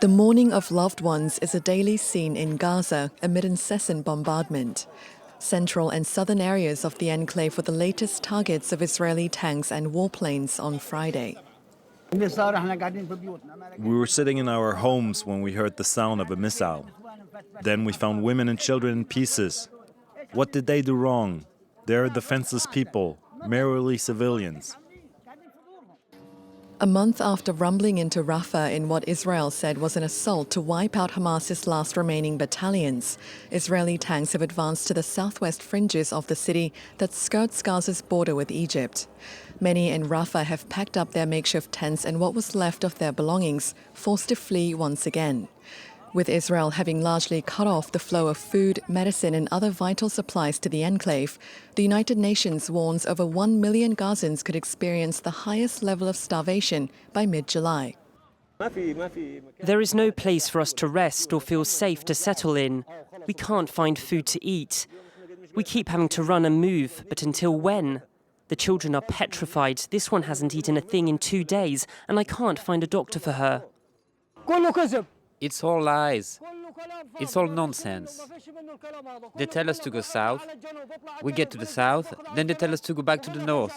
The mourning of loved ones is a daily scene in Gaza amid incessant bombardment. Central and southern areas of the enclave were the latest targets of Israeli tanks and warplanes on Friday. We were sitting in our homes when we heard the sound of a missile. Then we found women and children in pieces. What did they do wrong? They're defenseless people, merely civilians. A month after rumbling into Rafah in what Israel said was an assault to wipe out Hamas's last remaining battalions, Israeli tanks have advanced to the southwest fringes of the city that skirts Gaza's border with Egypt. Many in Rafah have packed up their makeshift tents and what was left of their belongings, forced to flee once again. With Israel having largely cut off the flow of food, medicine and other vital supplies to the enclave, the United Nations warns over 1 million Gazans could experience the highest level of starvation by mid-July. There is no place for us to rest or feel safe to settle in. We can't find food to eat. We keep having to run and move, but until when? The children are petrified. This one hasn't eaten a thing in 2 days, and I can't find a doctor for her. It's all lies. It's all nonsense. They tell us to go south. We get to the south, then they tell us to go back to the north.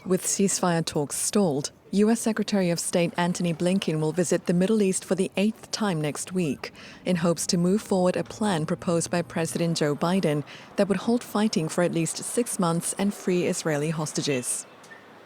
With ceasefire talks stalled, U.S. Secretary of State Antony Blinken will visit the Middle East for the 8th time next week, in hopes to move forward a plan proposed by President Joe Biden that would halt fighting for at least 6 months and free Israeli hostages.